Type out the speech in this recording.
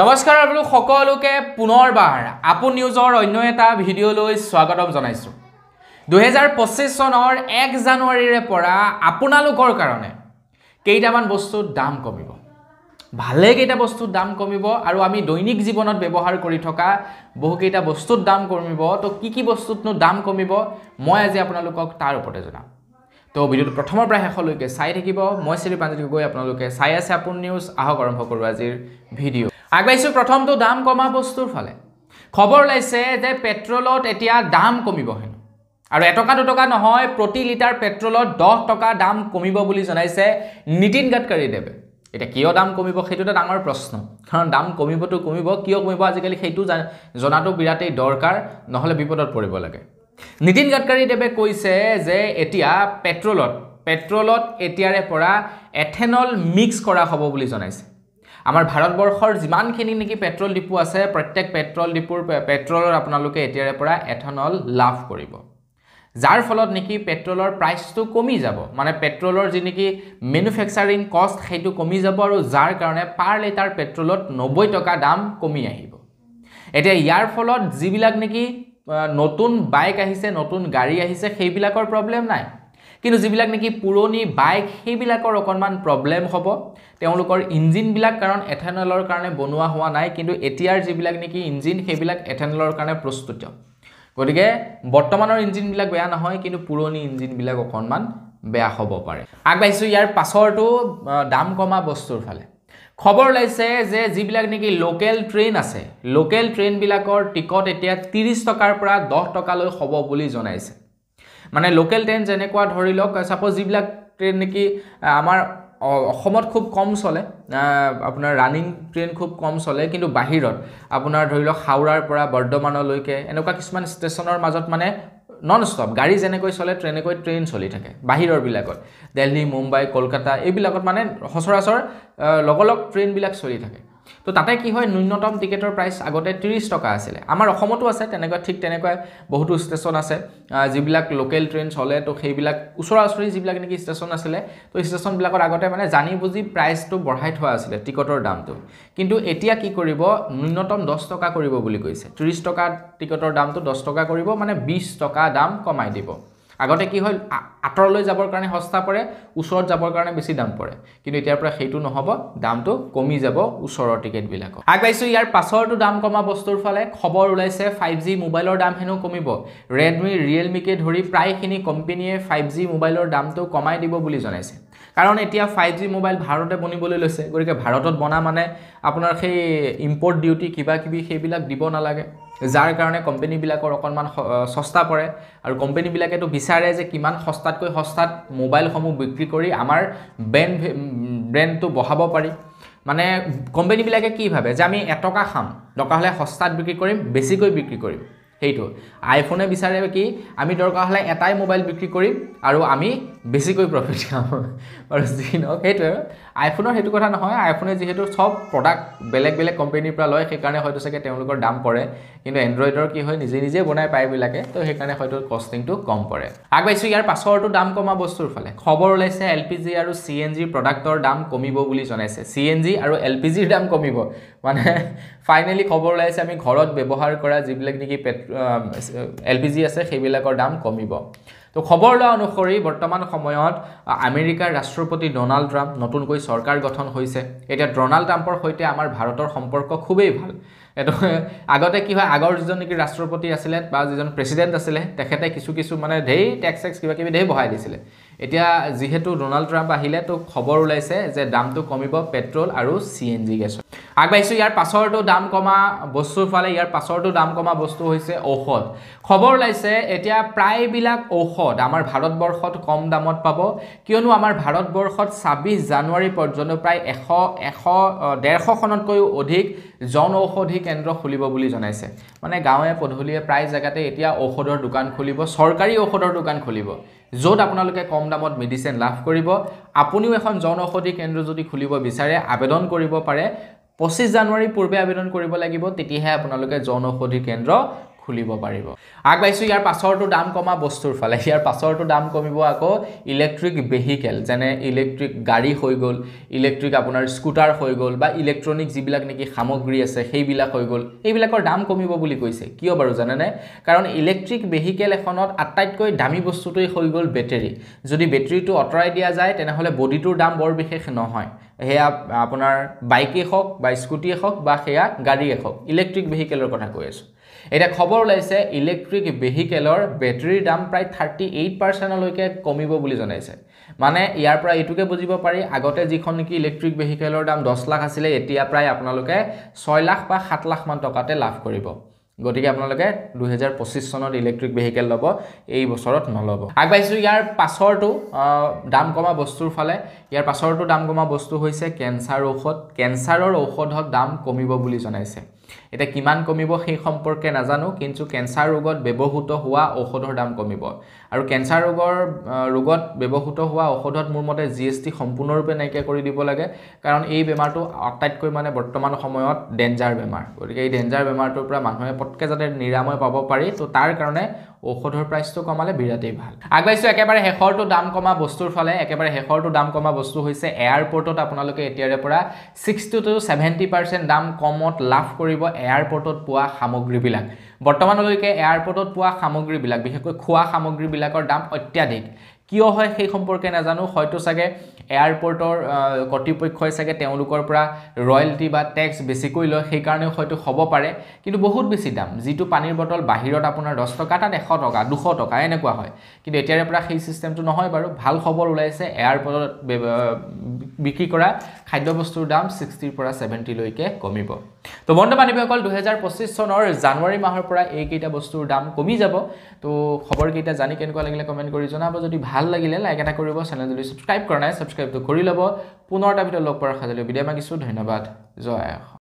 নমস্কাৰ আপোনালোক সকলোকে পুনৰবাৰ আপন নিউজৰ অন্য এটা ভিডিঅ'লৈ স্বাগতম জনাইছো 2025 চনৰ 1 জানুৱাৰীৰে পৰা আপোনালোকৰ কাৰণে কেইটামান বস্তুৰ দাম কমিব ভালে কেইটা বস্তুৰ দাম কমিব আৰু আমি দৈনিক জীৱনত ব্যৱহাৰ কৰি থকা বহু কেইটা বস্তুৰ দাম কমিব তো কি বস্তুতনো দাম কমিব মই আজি আপোনালোকক তাৰ ওপৰতে জনাম তো ভিডিঅ'টো প্ৰথমৰ পৰা শেষলৈকে চাই থাকিব মই শ্ৰী পাঞ্জাৱী গৈ আপোনালোকে চাই আছে আপন নিউজ আহক আৰম্ভ কৰো আজিৰ ভিডিঅ' আগবাইছো প্ৰথমটো দাম কমা বস্তুৰ ফালে খবৰ লাইছে যে পেট্ৰলত এতিয়া দাম কমিব হেন আৰু এটকা দুটকা নহয় প্ৰতি লিটাৰ পেট্ৰলত 10 টকা দাম কমিব বুলি জনাইছে নিতিন গাডকাৰী দেৱে এটা কিয় দাম কমিব হেতুটা ডাঙৰ প্ৰশ্ন কাৰণ দাম কমিবটো কমিব কিয় কমিব আজিকালি হেতু জনাটো বিৰাটেই দৰকাৰ নহলে বিপদত পৰিব লাগে নিতিন গাডকাৰী দেৱে কৈছে যে এতিয়া পেট্ৰলত এতিয়াৰে পৰা এথেনল মিক্স কৰা হ'ব বুলি জনাইছে আমাৰ ভাৰতবৰ্ষৰ যিমানখিনি নেকি পেট্ৰল ডিপু আছে প্ৰত্যেক পেট্ৰল ডিপুৰ পেট্ৰলৰ আপোনালোকে এতিয়াৰে পৰা এথেনল লাভ কৰিব যাৰ ফলত নেকি পেট্ৰলৰ প্ৰাইচটো কমি যাব মানে পেট্ৰলৰ যি নেকি ম্যানুফ্যাকচাৰিং কষ্ট হেতু কমি যাব আৰু যাৰ কাৰণে পাৰ লিটাৰ পেট্ৰলত 90 টকা দাম কমি আহিব এতিয়া ইয়াৰ ফলত যিবিলাক নেকি নতুন বাইক আহিছে নতুন গাড়ী আহিছে সেইবিলাকৰ প্ৰবলেম নাই কিন্তু যিবিলাক নেকি পুৰণি বাইক সেইবিলাকৰ অকনমান প্ৰবলেম হ'ব তেওঁলোকৰ ইঞ্জিন বিলাক কাৰণ এথেনলৰ কাৰণে বনোৱা হোৱা নাই কিন্তু এতিয়াৰ যিবিলাক নেকি ইঞ্জিন সেইবিলাক এথেনলৰ কাৰণে প্ৰস্তুত গতিকে বৰ্তমানৰ ইঞ্জিন বিলাক বেয়া নহয় কিন্তু পুৰণি ইঞ্জিন বিলাক অকনমান বেয়া হ'ব পাৰে আগবাইছো ইয়াৰ পাছৰটো দাম কমা বস্তুৰ ফালে খবৰ লাইছে যে যিবিলাক নেকি লোকেল ট্ৰেইন আছে লোকেল ট্ৰেইন বিলাকৰ টিকট এতিয়া 30 টকাৰ পৰা 10 টকালৈ হ'ব বুলি জনাইছে মানে লোকেল ট্ৰেইন যেনেকুৱা ধৰি লওক সাপোজ যিবিলাক ট্ৰেইন নেকি আমাৰ অসমত খুব কম চলে আপোনাৰ ৰানিং ট্ৰেইন খুব কম চলে কিন্তু বাহিৰত আপোনাৰ ধৰি লওক হাওৰাৰ পৰা বৰ্ধমানলৈকে এনেকুৱা কিছুমান ষ্টেচনৰ মাজত মানে নন ষ্টপ গাড়ী যেনেকৈ চলে ট্ৰেইনকৈ ট্ৰেইন চলি থাকে বাহিৰৰ বিলাকত দিল্লী মুম্বাই কলকাতা এইবিলাকত মানে সচৰাচৰ লগলক ট্ৰেইন বিলাক চলি থাকে তো তাতে কি হয় ন্যূনতম টিকেটৰ প্ৰাইস আগতে 30 টকা আছিল আমাৰ অসমতো আছে তেনেকুৱা ঠিক তেনেকুৱা বহুতো ষ্টেচন আছে যিবিলাক লোকেল ট্ৰেইন চলে তো সেইবিলাক উচৰাউচৰি যিবিলাক নেকি ষ্টেচন আছিল তো ষ্টেচন বিলাকৰ আগতে মানে জানি বুজি প্ৰাইসটো বঢ়াই থোৱা আছিল টিকটৰ দামটো কিন্তু এতিয়া কি কৰিব ন্যূনতম 10 টকা কৰিব বুলি কৈছে 30 টকা টিকটৰ দামটো 10 টকা কৰিব মানে 20 টকা দাম কমাই দিব আগতে কি হল আতৰলৈ যাবৰ কাৰণে সস্তা পৰে উচৰত যাবৰ কাৰণে বেছি দাম পৰে কিন্তু এতিয়াৰ পৰা হেতু নহব দামটো কমি যাব উচৰৰ টিকেট বিলাক আগবাইছো ইয়াৰ পাছৰটো দাম কমা বস্তুৰ ফালে খবৰ ওলাইছে 5G মোবাইলৰ দাম হেনো কমিব Redmi Realme কে ধৰি প্ৰায়খিনি কোম্পানীয়ে 5G মোবাইলৰ দামটো কমাই দিব বুলি জনাইছে কাৰণ এতিয়া 5G মোবাইল ভাৰততে বনিবলৈ লৈছে গৰিকে ভাৰতত বনা মানে আপোনাৰ সেই ইম্পৰ্ট ডিউটি কিবা কিবি সেইবিলাক দিব নালাগে যাৰ কাৰণে কোম্পানী বিলাকৰ অকনমান সস্তা পৰে আৰু কোম্পানী বিলাকে তো বিচাৰে যে কিমান সস্তাতকৈ সস্তাত মোবাইল সমূহ বিক্ৰী কৰি আমাৰ ব্ৰেন্ডটো বঢ়াব পাৰি মানে কোম্পানী বিলাকে কি ভাবে যে আমি এটকা খাম দৰকাৰ হলে সস্তাত বিক্ৰী কৰিম বেছিকৈ বিক্ৰী কৰিম হেইটো আইফোনে বিচাৰে কি আমি দৰকাৰ হলে এটাই মোবাইল বিক্ৰী কৰিম আৰু আমি বেছিকৈ প্ৰফিট পাম আৰু জিনো হেইটো আইফোনৰ হেতু কথা নহয় আইফোনে যেহেতু সব প্ৰডাক্ট বেলেগ বেলেগ কোম্পানীৰ পৰা লয় সেই কাৰণে হয়তো সকে তেওঁলোকৰ দাম পৰে কিন্তু এন্ড্ৰইডৰ কি হয় নিজে বনাই পায় বিলাকে তো সেই কাৰণে হয়তো কস্টিংটো কম পৰে আগবাইছো ইয়াৰ পাছৰটো দাম কমা বস্তুৰ ফালে খবৰ ওলাইছে এলপিজি আৰু সিএনজি প্ৰডাক্টৰ দাম কমিব বুলি জনাইছে সিএনজি আৰু এলপিজিৰ দাম কমিব মানে ফাইনালি খবৰ ওলাইছে আমি ঘৰত ব্যৱহাৰ কৰা যিবিলাক নেকি এলপিজি আছে সেইবিলাকৰ দাম কমিব তো খবৰ লোৱা অনুসৰি বৰ্তমান সময়ত আমেৰিকাৰ ৰাষ্ট্ৰপতি ডোনাল্ড ট্ৰাম্প নতুনকৈ চৰকাৰ গঠন হৈছে এতিয়া ডোনাল্ড ট্ৰাম্পৰ সৈতে আমাৰ ভাৰতৰ সম্পৰ্ক খুবেই ভাল এটো আগতে কি হয় আগৰ যিজন নেকি ৰাষ্ট্ৰপতি আছিল বা যিজন প্ৰেসিডেন্ট আছিল তেখেতে কিছু মানে ধেই ট্যাক্স কিবা কিবি ধেই বহাই দিছিল এতিয়া যেহেতু ডোনাল্ড ট্ৰাম্প আহিলে তো খবৰ ওলাইছে যে দামটো কমিব পেট্ৰল আৰু সিএনজি গেছৰ আগবাইছো ইয়াৰ পাছৰটো দাম কমা বস্তুৰ ফালে ইয়াৰ পাছৰটো দাম কমা বস্তু হৈছে ঔষধ খবৰ ওলাইছে এতিয়া প্ৰায়বিলাক ঔষধ আমাৰ ভাৰতবৰ্ষত কম দামত পাব কিয়নো আমাৰ ভাৰতবৰ্ষত 26 জানুৱাৰী পৰ্যন্ত প্ৰায় 150 খনতকৈ অধিক জন ঔষধি কেন্দ্ৰ খুলিব বুলি জনাইছে মানে গাঁৱে পধুলিয়ে প্ৰায় জায়গাতে এতিয়া ঔষধৰ দোকান খুলিব সৰকাৰি ঔষধৰ দোকান খুলিব য'ত আপোনালোকে কম দামত মেডিচিন লাভ কৰিব আপুনিও এখন জন ঔষধি কেন্দ্ৰ যদি খুলিব বিচাৰে আবেদন কৰিব পাৰে 25 জানুৱাৰী পূৰ্বে আবেদন কৰিব লাগিব তেতিয়াহে আপোনালোকে জন ঔষধি কেন্দ্ৰ খুলিব পাৰিব আগবাইছো ইয়াৰ পাছৰটো দাম কমা বস্তুৰ ফালে ইয়াৰ পাছৰটো দাম কমিব আকৌ ইলেক্ট্ৰিক ভেহিকেল যেনে ইলেক্ট্ৰিক গাড়ী হৈ গ'ল ইলেক্ট্ৰিক আপোনাৰ স্কুটাৰ হৈ গ'ল বা ইলেক্ট্ৰনিক যিবিলাক নেকি সামগ্ৰী আছে সেইবিলাক হৈ গ'ল এইবিলাকৰ দাম কমিব বুলি কৈছে কিয় বাৰু জানেনে কাৰণ ইলেক্ট্ৰিক ভেহিকেল এখনত আটাইতকৈ দামী বস্তুটোই হৈ গ'ল বেটাৰী যদি বেটাৰীটো অতৰাই দিয়া যায় তেনেহলে বডিটোৰ দাম বৰ বিশেষ নহয় হেয়া আপোনাৰ বাইকে হওক বা স্কুটিয়ে হওক বা হেয়া গাড়ীয়ে হওক ইলেক্ট্ৰিক ভেহিকেলৰ কথা কৈ আছো এটা খবৰ ওলাইছে ইলেক্ট্ৰিক ভেহিকেলৰ বেটাৰীৰ দাম প্ৰায় 38% লৈকে কমিব বুলি জনাইছে মানে ইয়াৰ পৰা এটুকে বুজিব পাৰি আগতে যিখন নেকি ইলেক্ট্ৰিক ভেহিকেলৰ দাম 10 লাখ আছিল এতিয়া প্ৰায় আপোনালোকে 6 লাখ বা 7 লাখ মান টকাতে লাভ কৰিব গতিকে আপোনালোকে 2025 চনত ইলেক্ট্ৰিক ভেহিকেল ল'ব এই বছৰত নলব আগবাইছো ইয়াৰ পাছৰটো দাম কমা বস্তুৰ ফালে ইয়াৰ পাছৰটো দাম কমা বস্তু হৈছে কেন্সাৰ ঔষধ কেন্সাৰৰ ঔষধৰ দাম কমিব বুলি জনাইছে এটা কিমান কমিব সেই সম্পৰ্কে নাজানো কিন্তু কেন্সাৰ ৰোগত ব্যৱহৃত হোৱা ঔষধৰ দাম কমিব আৰু কেন্সাৰ ৰোগত ব্যৱহৃত হোৱা ঔষধত মোৰ মতে জিএসটি সম্পূৰ্ণৰূপে নাইকিয়া কৰি দিব লাগে কাৰণ এই বেমাৰটো আটাইতকৈ মানে বৰ্তমান সময়ত ডেঞ্জাৰ বেমাৰ গতিকে এই ডেঞ্জাৰ বেমাৰটোৰ পৰা মানুহে পটকে যাতে নিৰাময় পাব পাৰি তো তাৰ কাৰণে ঔষধৰ প্ৰাইচটো কমালে বিৰাটেই ভাল আগবাইছো একেবাৰে হেখৰটো দাম কমা বস্তুৰ ফালে একেবাৰে হেখৰটো দাম কমা বস্তু হৈছে এয়াৰপোৰ্টত আপোনালোকে এতিয়াৰে পৰা 60 to 70% দাম কমত লাভ কৰিব এয়াৰপোৰ্টত পোৱা সামগ্ৰীবিলাক বৰ্তমানলৈকে এয়াৰপোৰ্টত পোৱা সামগ্ৰীবিলাক বিশেষকৈ খোৱা সামগ্ৰীবিলাকৰ দাম অত্যাধিক কিয় হয় সেই সম্পৰ্কে নাজানো হয়তো সাগে এয়াৰপোৰ্টৰ কৰ্তৃপক্ষই সাগে তেওঁলোকৰ পৰা ৰয়্যালটি বা ট্যাক্স বেছিকৈ লয় সেই কাৰণে হয়তো হ'ব পাৰে কিন্তু বহুত বেছি দাম যিটো পানীৰ বটল বাহিৰত আপোনাৰ 10 টকা তাত 100 টকা 200 টকা এনেকুৱা হয় কিন্তু এতিয়াৰে পৰা সেই সিস্টেমটো নহয় বাৰু ভাল খবৰ ওলাইছে এয়াৰপোৰ্টত বিক্ৰী কৰা খাদ্যবস্তুৰ দাম 60 পৰা 70 লৈকে কমিব তো বন্ধু বান্ধৱীসকল 2025 চনৰ জানুৱাৰী মাহৰ পৰা এই কেইটা বস্তুৰ দাম কমি যাব তো খবৰ কেইটা জানি কেনেকুৱা লাগিলে কমেন্ট কৰি জনাব যদি ভাল লাগিলে লাইক এটা কৰিব চেনেল যদি সাবস্ক্ৰাইব কৰা নাই সাবস্ক্ৰাইব তো কৰি লব পুনৰ এটা ভিডিও লগ পোৱাৰ খাজলৈ বিদায় মাগিছো ধন্যবাদ জয়